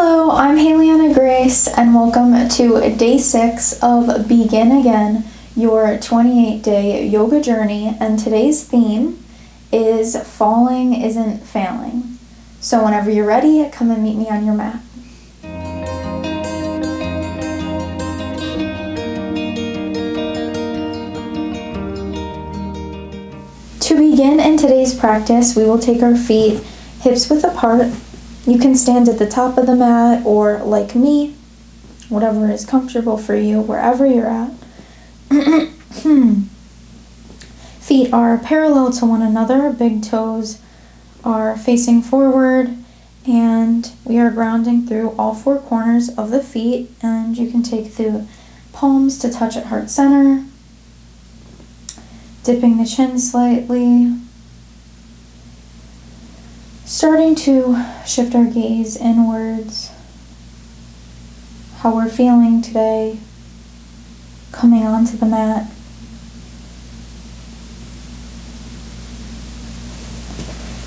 Hello, I'm Hailianna Grace, and welcome to day 6 of Begin Again, your 28-day yoga journey. And today's theme is Falling Isn't Failing. So whenever you're ready, come and meet me on your mat. To begin in today's practice, we will take our feet hips width apart. You can stand at the top of the mat or, like me, whatever is comfortable for you, wherever you're at. Feet are parallel to one another, big toes are facing forward, and we are grounding through all four corners of the feet, and you can take the palms to touch at heart center, dipping the chin slightly. Starting to shift our gaze inwards, how we're feeling today, coming onto the mat.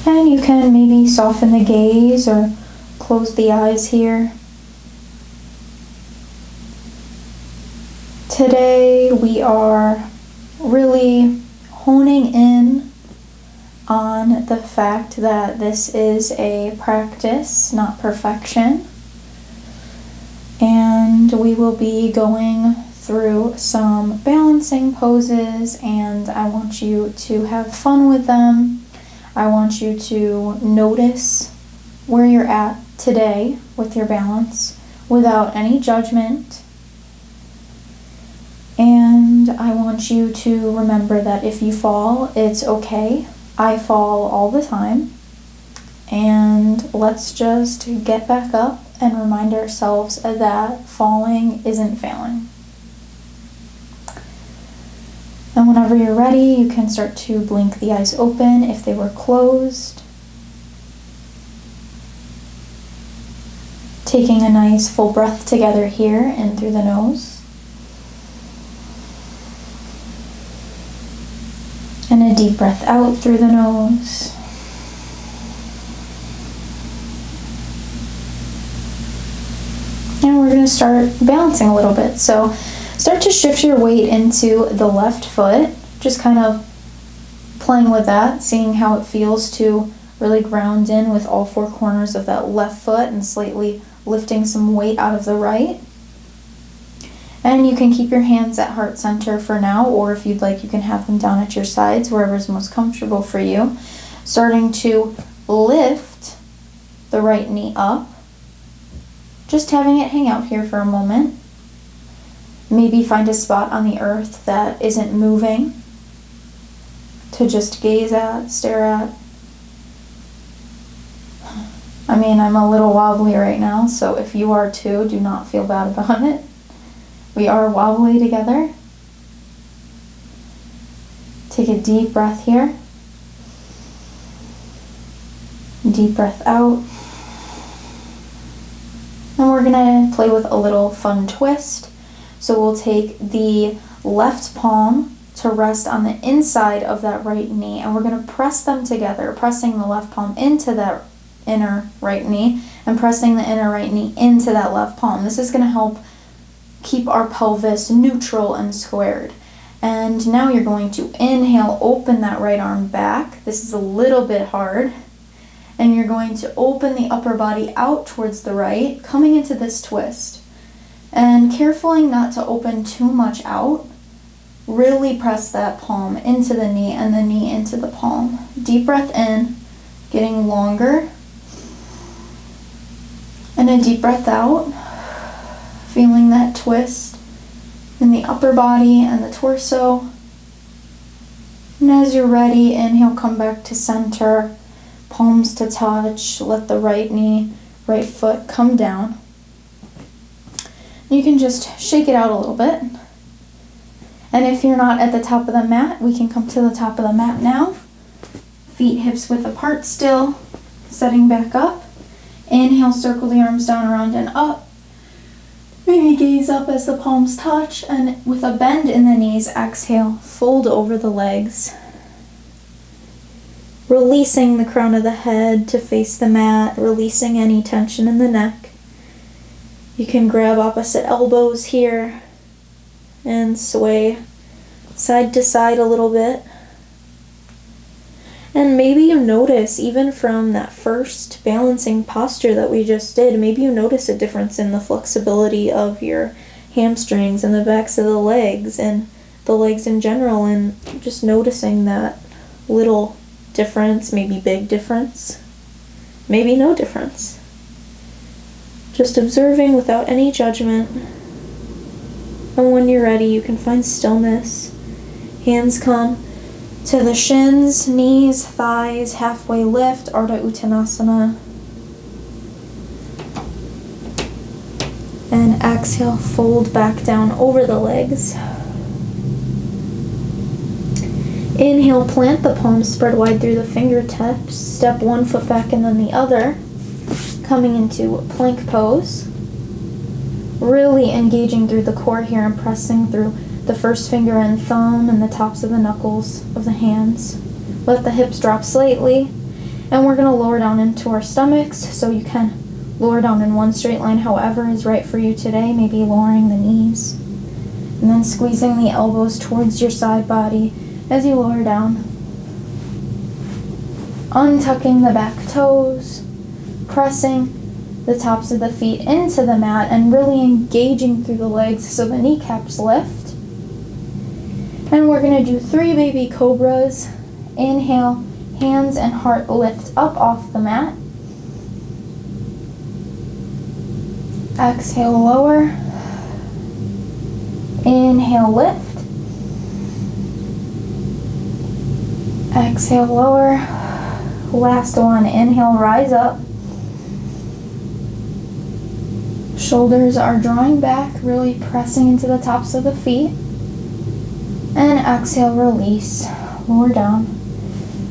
And you can maybe soften the gaze or close the eyes here. Today we are really honing in on the fact that this is a practice, not perfection. And we will be going through some balancing poses, and I want you to have fun with them. I want you to notice where you're at today with your balance without any judgment. And I want you to remember that if you fall, it's okay. I fall all the time, and let's just get back up and remind ourselves that falling isn't failing. And whenever you're ready, you can start to blink the eyes open if they were closed. Taking a nice full breath together here in through the nose. And a deep breath out through the nose. And we're going to start balancing a little bit. So start to shift your weight into the left foot. Just kind of playing with that, seeing how it feels to really ground in with all four corners of that left foot and slightly lifting some weight out of the right. And you can keep your hands at heart center for now, or if you'd like, you can have them down at your sides, wherever is most comfortable for you. Starting to lift the right knee up. Just having it hang out here for a moment. Maybe find a spot on the earth that isn't moving to just gaze at, stare at. I mean, I'm a little wobbly right now, so if you are too, do not feel bad about it. We are wobbly together. Take a deep breath here. Deep breath out. And we're gonna play with a little fun twist. So we'll take the left palm to rest on the inside of that right knee, and we're gonna press them together, pressing the left palm into that inner right knee and pressing the inner right knee into that left palm. This is gonna help keep our pelvis neutral and squared. And now you're going to inhale, open that right arm back. This is a little bit hard. And you're going to open the upper body out towards the right, coming into this twist. And carefully not to open too much out. Really press that palm into the knee and the knee into the palm. Deep breath in, getting longer. And a deep breath out. Feeling that twist in the upper body and the torso. And as you're ready, inhale, come back to center, palms to touch, let the right knee, right foot come down. You can just shake it out a little bit. And if you're not at the top of the mat, we can come to the top of the mat now. Feet hips width apart still, setting back up. Inhale, circle the arms down, around, and up. Maybe gaze up as the palms touch, and with a bend in the knees, exhale, fold over the legs. Releasing the crown of the head to face the mat, releasing any tension in the neck. You can grab opposite elbows here and sway side to side a little bit. And maybe you notice, even from that first balancing posture that we just did, maybe you notice a difference in the flexibility of your hamstrings and the backs of the legs and the legs in general, and just noticing that little difference, maybe big difference, maybe no difference. Just observing without any judgment. And when you're ready, you can find stillness. Hands come to the shins, knees, thighs, halfway lift, Ardha Uttanasana. And exhale, fold back down over the legs. Inhale, plant the palms, spread wide through the fingertips. Step one foot back and then the other. Coming into plank pose. Really engaging through the core here and pressing through the first finger and thumb and the tops of the knuckles of the hands. Let the hips drop slightly, and we're going to lower down into our stomachs, so you can lower down in one straight line, however is right for you today, maybe lowering the knees, and then squeezing the elbows towards your side body as you lower down. Untucking the back toes, pressing the tops of the feet into the mat, and really engaging through the legs so the kneecaps lift. And we're going to do 3 baby cobras. Inhale, hands and heart lift up off the mat. Exhale, lower. Inhale, lift. Exhale, lower. Last one. Inhale, rise up. Shoulders are drawing back, really pressing into the tops of the feet. And exhale, release, lower down.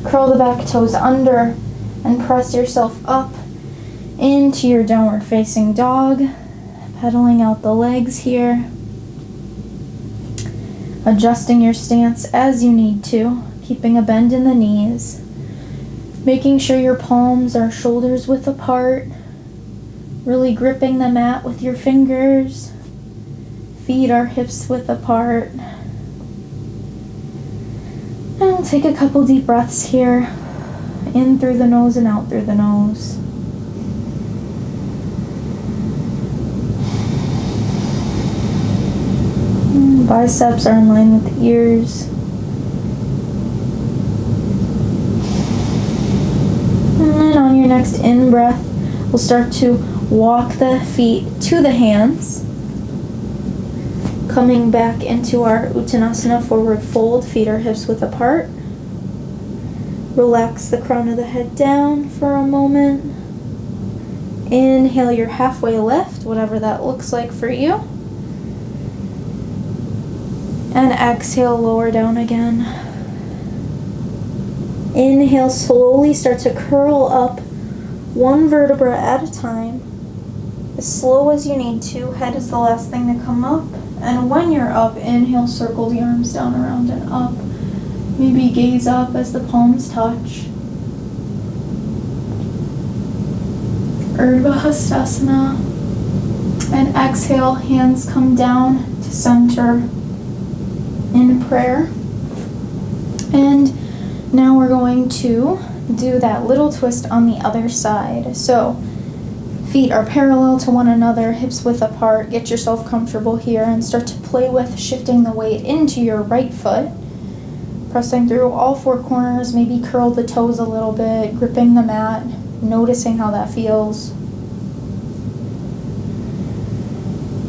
Curl the back toes under and press yourself up into your downward facing dog. Pedaling out the legs here. Adjusting your stance as you need to, keeping a bend in the knees. Making sure your palms are shoulders width apart. Really gripping the mat with your fingers. Feet are hips width apart. And we'll take a couple deep breaths here. In through the nose and out through the nose. Biceps are in line with the ears. And then on your next in-breath, we'll start to walk the feet to the hands. Coming back into our Uttanasana forward fold, feet are hips width apart. Relax the crown of the head down for a moment. Inhale your halfway lift, whatever that looks like for you. And exhale, lower down again. Inhale, slowly start to curl up one vertebra at a time. As slow as you need to. Head is the last thing to come up. And when you're up, inhale, circle the arms down, around, and up. Maybe gaze up as the palms touch. Urdhva Hastasana. And exhale, hands come down to center in prayer. And now we're going to do that little twist on the other side. So, feet are parallel to one another, hips width apart. Get yourself comfortable here and start to play with shifting the weight into your right foot. Pressing through all 4 corners, maybe curl the toes a little bit, gripping the mat, noticing how that feels.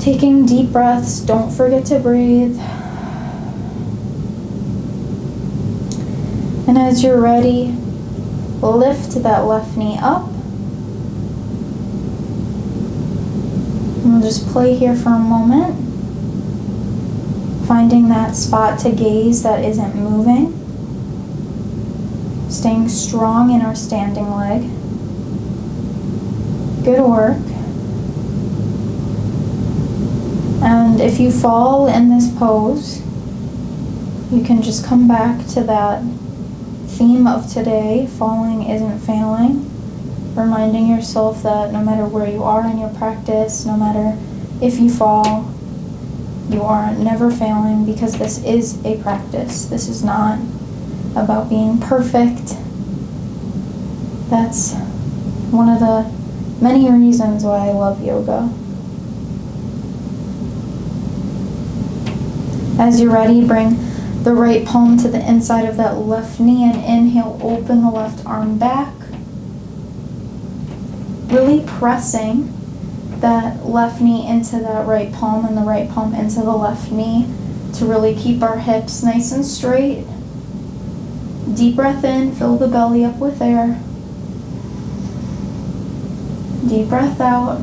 Taking deep breaths, don't forget to breathe. And as you're ready, lift that left knee up. And we'll just play here for a moment, finding that spot to gaze that isn't moving, staying strong in our standing leg. Good work. And if you fall in this pose, you can just come back to that theme of today, falling isn't failing. reminding yourself that no matter where you are in your practice, no matter if you fall, you are never failing, because this is a practice. This is not about being perfect. That's one of the many reasons why I love yoga. As you're ready, bring the right palm to the inside of that left knee and inhale, open the left arm back. Really pressing that left knee into that right palm and the right palm into the left knee to really keep our hips nice and straight. Deep breath in, fill the belly up with air. Deep breath out.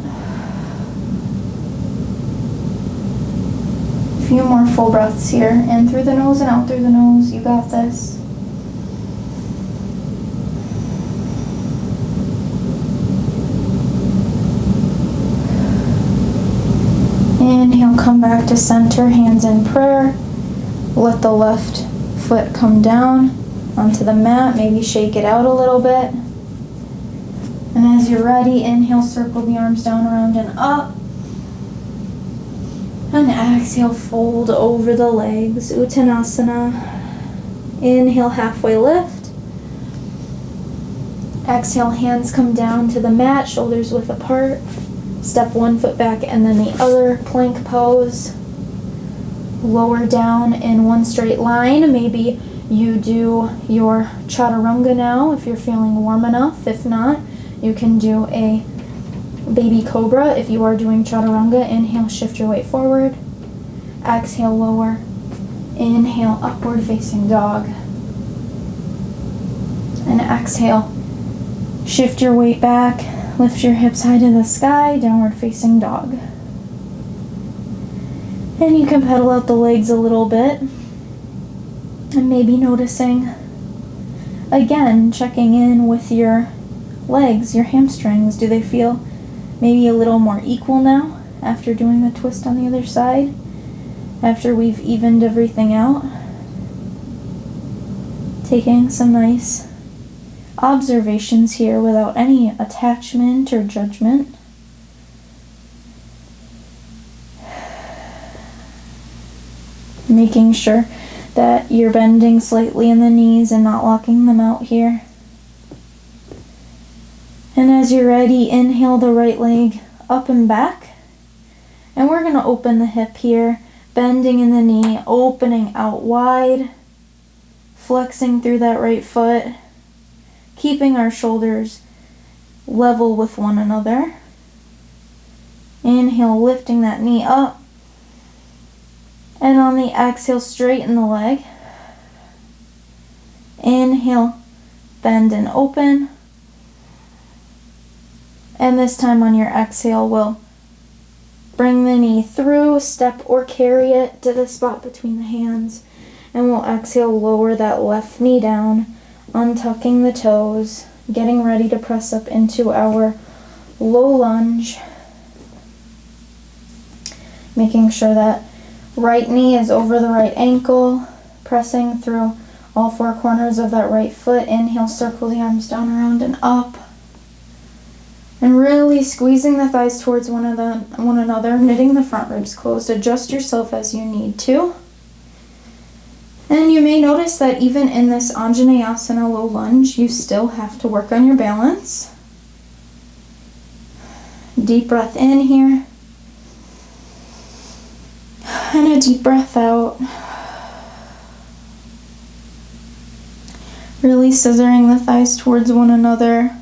A few more full breaths here. In through the nose and out through the nose. You got this. Inhale, come back to center, hands in prayer. Let the left foot come down onto the mat. Maybe shake it out a little bit. And as you're ready, inhale, circle the arms down, around, and up. And exhale, fold over the legs, Uttanasana. Inhale, halfway lift. Exhale, hands come down to the mat, shoulders width apart. Step one foot back and then the other, plank pose. Lower down in one straight line. Maybe you do your chaturanga now if you're feeling warm enough. If not, you can do a baby cobra. If you are doing chaturanga, inhale, shift your weight forward. Exhale, lower. Inhale, upward facing dog. And exhale, shift your weight back. Lift your hips high to the sky, downward facing dog. And you can pedal out the legs a little bit. And maybe noticing, again, checking in with your legs, your hamstrings. Do they feel maybe a little more equal now after doing the twist on the other side? After we've evened everything out? Taking some nice observations here without any attachment or judgment. Making sure that you're bending slightly in the knees and not locking them out here. And as you're ready, inhale the right leg up and back. And we're going to open the hip here, bending in the knee, opening out wide, flexing through that right foot, keeping our shoulders level with one another. Inhale, lifting that knee up. And on the exhale, straighten the leg. Inhale, bend and open. And this time on your exhale, we'll bring the knee through, step or carry it to the spot between the hands. And we'll exhale, lower that left knee down, untucking the toes, getting ready to press up into our low lunge. Making sure that right knee is over the right ankle, pressing through all four corners of that right foot. Inhale, circle the arms down, around, and up. And really squeezing the thighs towards one another, knitting the front ribs closed. Adjust yourself as you need to. And you may notice that even in this Anjaneyasana low lunge, you still have to work on your balance. Deep breath in here. And a deep breath out. Really scissoring the thighs towards one another.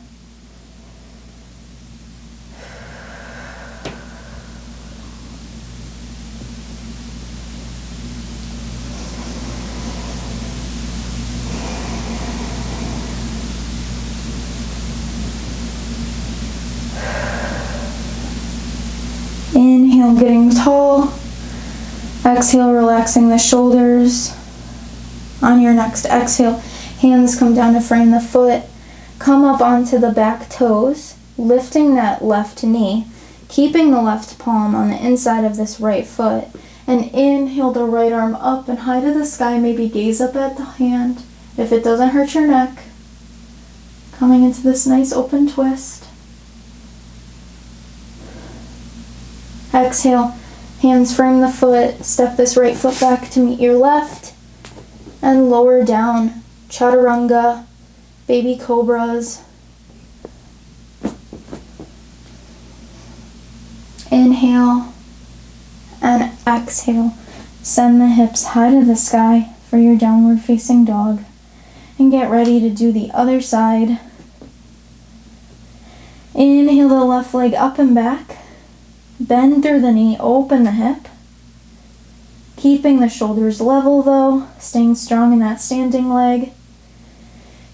Inhale, getting tall. Exhale, relaxing the shoulders. On your next exhale, hands come down to frame the foot. Come up onto the back toes, lifting that left knee, keeping the left palm on the inside of this right foot. And inhale the right arm up and high to the sky. Maybe gaze up at the hand if it doesn't hurt your neck. Coming into this nice open twist. Exhale, hands frame the foot, step this right foot back to meet your left, and lower down, chaturanga, baby cobras. Inhale and exhale. Send the hips high to the sky for your downward facing dog. And get ready to do the other side. Inhale the left leg up and back. Bend through the knee, open the hip. Keeping the shoulders level though, staying strong in that standing leg.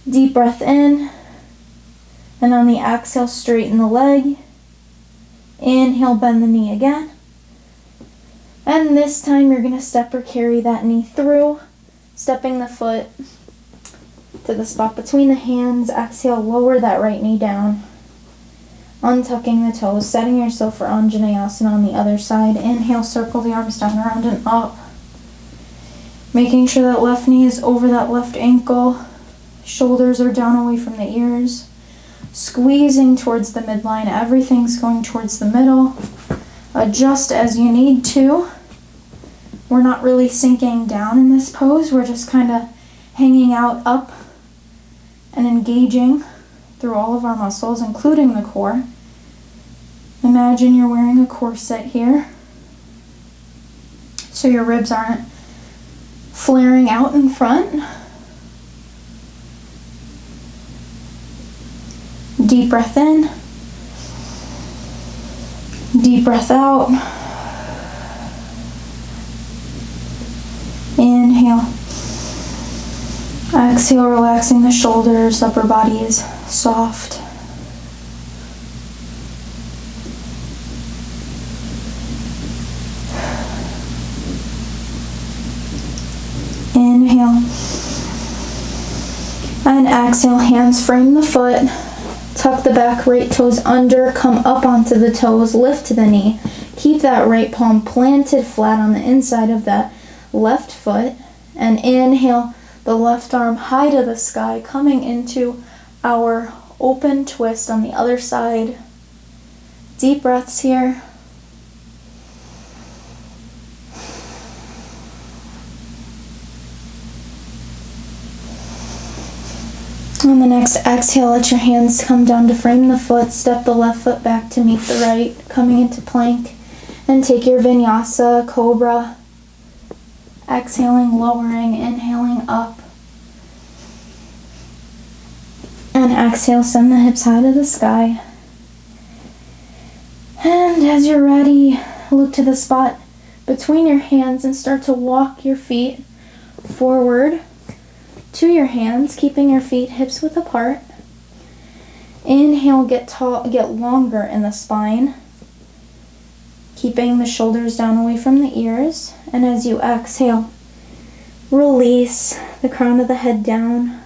Deep breath in. And on the exhale, straighten the leg. Inhale, bend the knee again. And this time you're going to step or carry that knee through, stepping the foot to the spot between the hands. Exhale, lower that right knee down. Untucking the toes, setting yourself for Anjaneyasana on the other side. Inhale, circle the arms down, around, and up. Making sure that left knee is over that left ankle. Shoulders are down away from the ears. Squeezing towards the midline. Everything's going towards the middle. Adjust as you need to. We're not really sinking down in this pose. We're just kind of hanging out up and engaging through all of our muscles, including the core. Imagine you're wearing a corset here, so your ribs aren't flaring out in front. Deep breath in, deep breath out. Inhale. Exhale, relaxing the shoulders, upper body is soft. Inhale. And exhale, hands frame the foot. Tuck the back right toes under, come up onto the toes, lift the knee. Keep that right palm planted flat on the inside of that left foot. And inhale, the left arm high to the sky, coming into our open twist on the other side. Deep breaths here. On the next exhale, let your hands come down to frame the foot. Step the left foot back to meet the right, coming into plank. And take your vinyasa, cobra. Exhaling, lowering, inhaling up. And exhale, send the hips high to the sky. And as you're ready, look to the spot between your hands and start to walk your feet forward to your hands, keeping your feet hips width apart. Inhale, get tall, get longer in the spine, keeping the shoulders down away from the ears. And as you exhale, release the crown of the head down.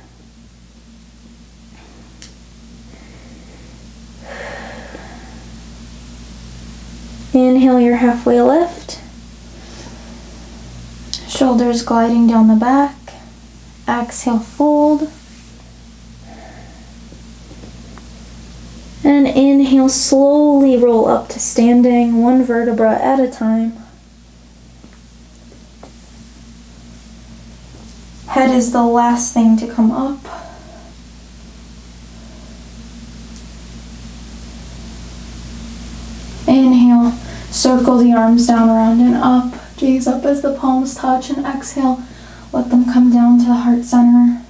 Inhale your halfway lift. Shoulders gliding down the back. Exhale, fold. And inhale, slowly roll up to standing, one vertebra at a time. Head is the last thing to come up. Inhale, circle the arms down, around, and up. Gaze up as the palms touch, and exhale, let them come down to the heart center.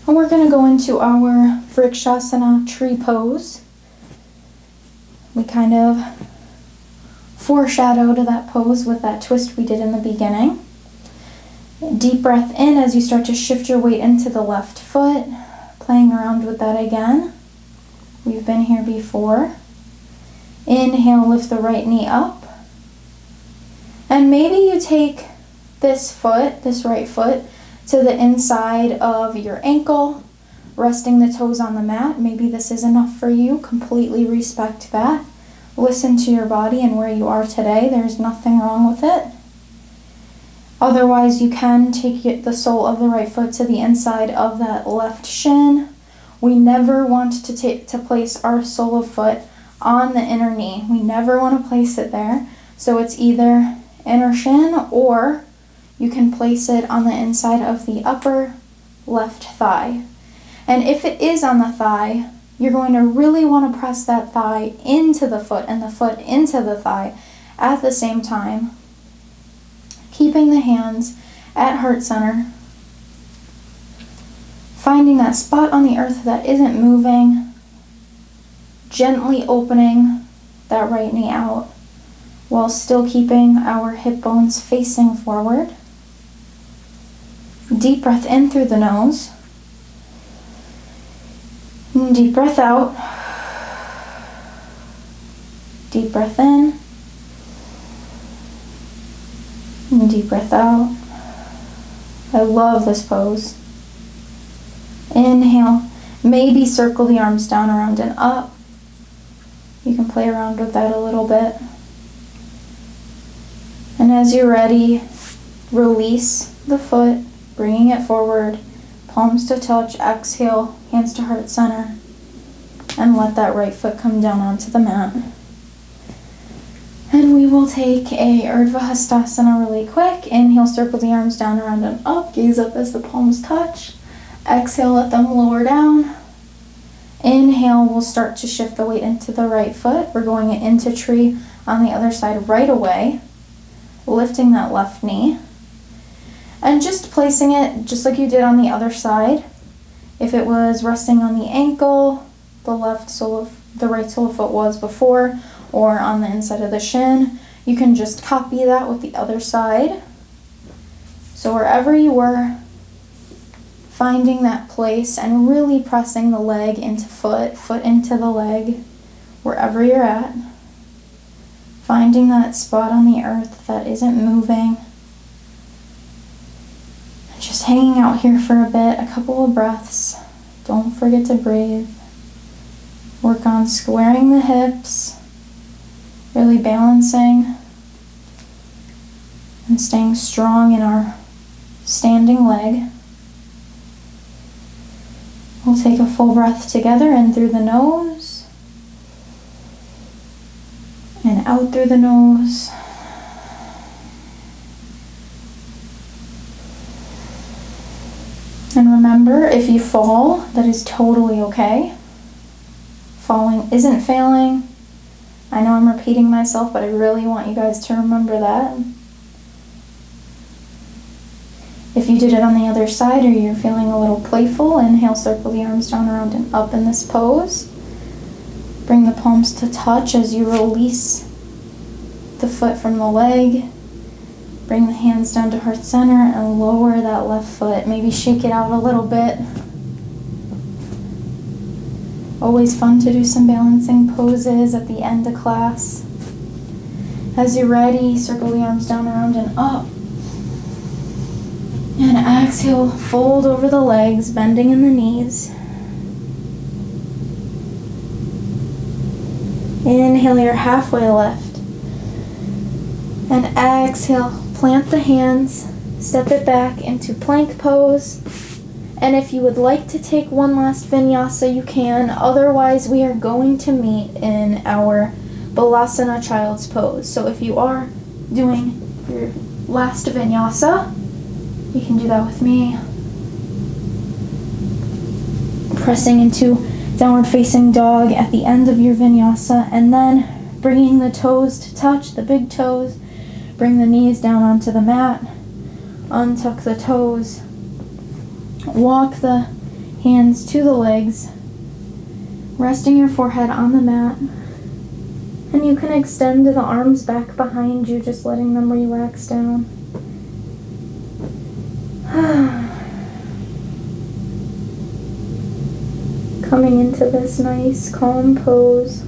And we're going to go into our Vrikshasana tree pose. We kind of foreshadow to that pose with that twist we did in the beginning. Deep breath in as you start to shift your weight into the left foot, playing around with that again. We've been here before. Inhale, lift the right knee up. And maybe you take this foot, this right foot, to the inside of your ankle, resting the toes on the mat. Maybe this is enough for you. Completely respect that. Listen to your body and where you are today. There's nothing wrong with it. Otherwise, you can take the sole of the right foot to the inside of that left shin, We never want to place our sole of foot on the inner knee. We never want to place it there. So it's either inner shin, or you can place it on the inside of the upper left thigh. And if it is on the thigh, you're going to really want to press that thigh into the foot and the foot into the thigh at the same time, keeping the hands at heart center, finding that spot on the earth that isn't moving, gently opening that right knee out while still keeping our hip bones facing forward. Deep breath in through the nose. And deep breath out. Deep breath in. And deep breath out. I love this pose. Inhale. Maybe circle the arms down, around, and up. You can play around with that a little bit. And as you're ready, release the foot, bringing it forward, palms to touch, exhale, hands to heart center, and let that right foot come down onto the mat. And we will take a Urdhva Hastasana really quick. Inhale, circle the arms down, around, and up. Gaze up as the palms touch. Exhale, let them lower down. Inhale, we'll start to shift the weight into the right foot. We're going into tree on the other side right away, lifting that left knee. And just placing it just like you did on the other side. If it was resting on the ankle, the right sole of foot was before, or on the inside of the shin, you can just copy that with the other side. So wherever you were, finding that place and really pressing the leg into foot, foot into the leg, wherever you're at. Finding that spot on the earth that isn't moving. Just hanging out here for a bit, a couple of breaths. Don't forget to breathe. Work on squaring the hips, really balancing and staying strong in our standing leg. We'll take a full breath together, in through the nose and out through the nose. And remember, if you fall, that is totally okay. Falling isn't failing. I know I'm repeating myself, but I really want you guys to remember that. If you did it on the other side, or you're feeling a little playful, inhale, circle the arms down, around, and up in this pose. Bring the palms to touch as you release the foot from the leg. Bring the hands down to heart center and lower that left foot. Maybe shake it out a little bit. Always fun to do some balancing poses at the end of class. As you're ready, circle the arms down, around, and up. And exhale, fold over the legs, bending in the knees. Inhale your halfway lift. And exhale, plant the hands, step it back into plank pose. And if you would like to take one last vinyasa, you can. Otherwise, we are going to meet in our Balasana Child's Pose. So if you are doing your last vinyasa, you can do that with me. Pressing into downward facing dog at the end of your vinyasa, and then bringing the toes to touch, the big toes. Bring the knees down onto the mat. Untuck the toes. Walk the hands to the legs, resting your forehead on the mat. And you can extend the arms back behind you, just letting them relax down. Coming into this nice, calm pose.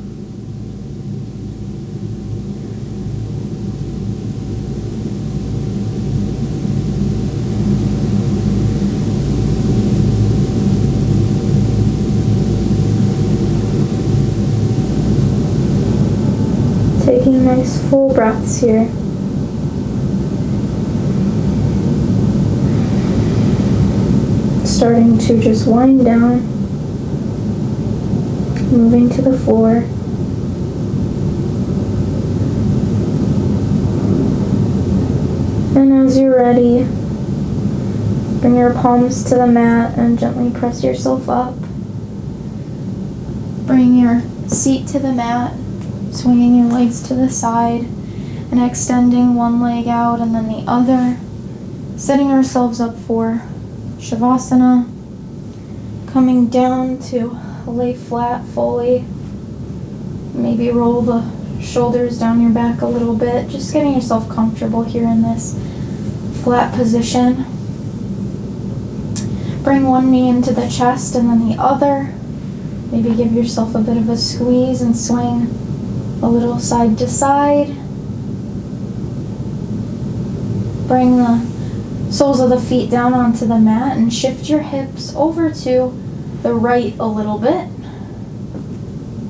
Taking nice full breaths here. Starting to just wind down. moving to the floor. And as you're ready, bring your palms to the mat and gently press yourself up. Bring your seat to the mat, swinging your legs to the side and extending one leg out and then the other, setting ourselves up for Shavasana, coming down to lay flat fully. Maybe roll the shoulders down your back a little bit, just getting yourself comfortable here in this flat position. Bring one knee into the chest and then the other. Maybe give yourself a bit of a squeeze and swing a little side to side. Bring the soles of the feet down onto the mat and shift your hips over to the right a little bit.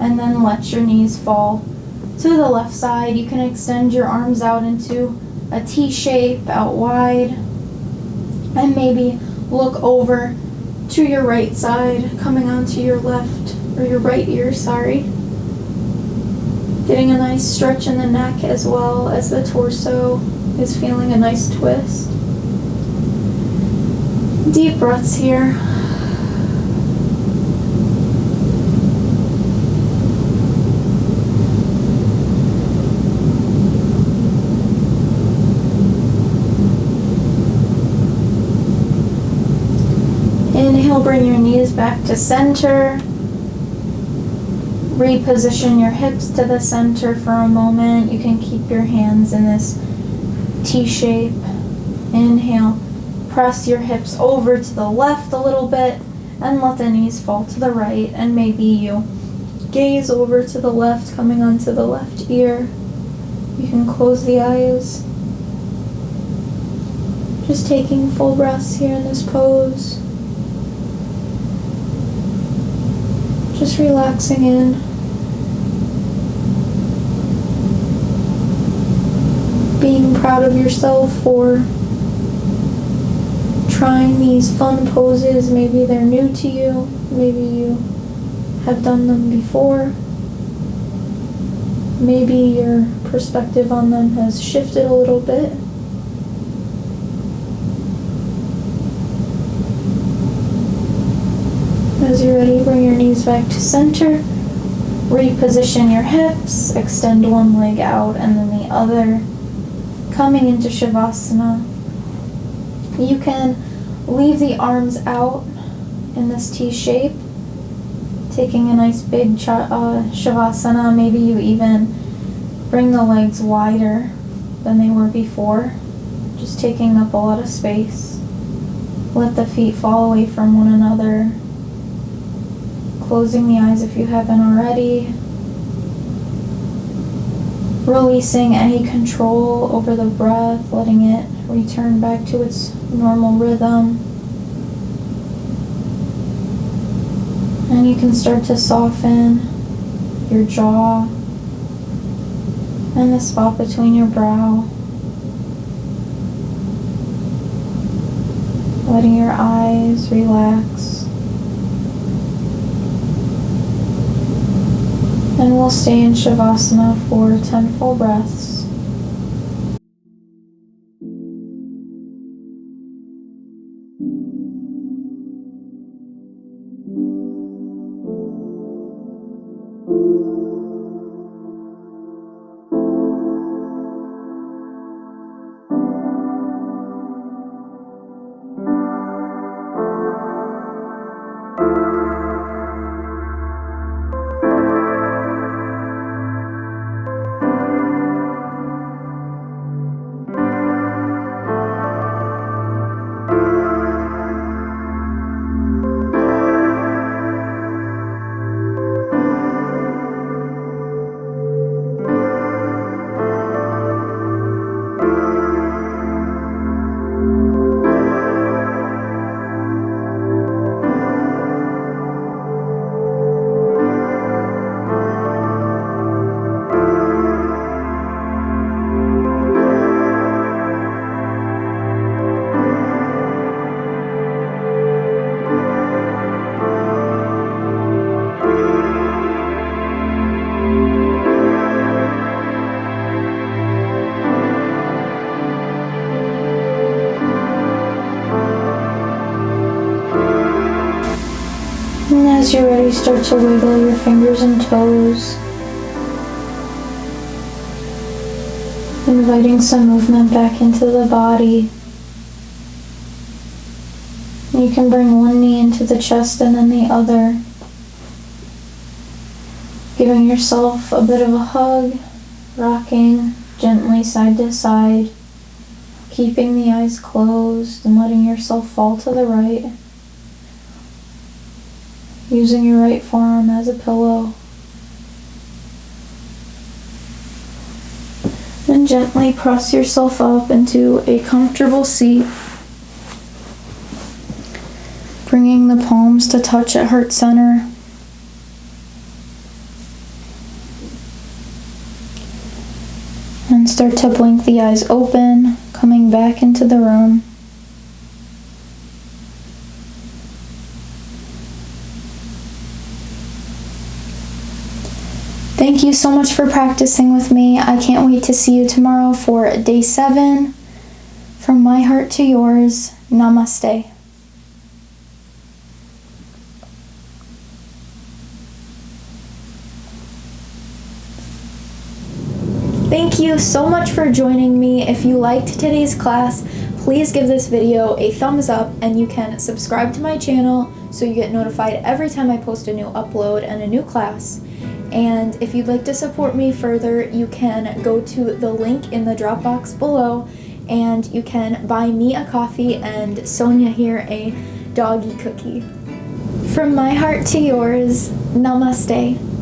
And then let your knees fall to the left side. You can extend your arms out into a T shape out wide. And maybe look over to your right side, coming onto your left, or your right ear, sorry. Getting a nice stretch in the neck as well as the torso is feeling a nice twist. Deep breaths here. Inhale, bring your knees back to center. Reposition your hips to the center for a moment. You can keep your hands in this T shape. Inhale, press your hips over to the left a little bit and let the knees fall to the right. And maybe you gaze over to the left, coming onto the left ear. You can close the eyes. Just taking full breaths here in this pose. Just relaxing in. Being proud of yourself for trying these fun poses. Maybe they're new to you. Maybe you have done them before. Maybe your perspective on them has shifted a little bit. As you're ready, bring your knees back to center. Reposition your hips. Extend one leg out and then the other. Coming into Shavasana. You can leave the arms out in this T shape. Taking a nice big Shavasana. Maybe you even bring the legs wider than they were before. Just taking up a lot of space. Let the feet fall away from one another. Closing the eyes if you haven't already. Releasing any control over the breath, letting it return back to its normal rhythm. And you can start to soften your jaw and the spot between your brow. Letting your eyes relax. And we'll stay in Shavasana for 10 full breaths. Once you're ready, start to wiggle your fingers and toes, inviting some movement back into the body. You can bring one knee into the chest and then the other, giving yourself a bit of a hug, rocking gently side to side, keeping the eyes closed and letting yourself fall to the right, using your right forearm as a pillow. And gently press yourself up into a comfortable seat, bringing the palms to touch at heart center. And start to blink the eyes open, coming back into the room. Thank you so much for practicing with me. I can't wait to see you tomorrow for day 7. From my heart to yours, namaste. Thank you so much for joining me. If you liked today's class, please give this video a thumbs up, and you can subscribe to my channel so you get notified every time I post a new upload and a new class. And if you'd like to support me further, you can go to the link in the drop box below, and you can buy me a coffee and Sonia here a doggy cookie. From my heart to yours, namaste.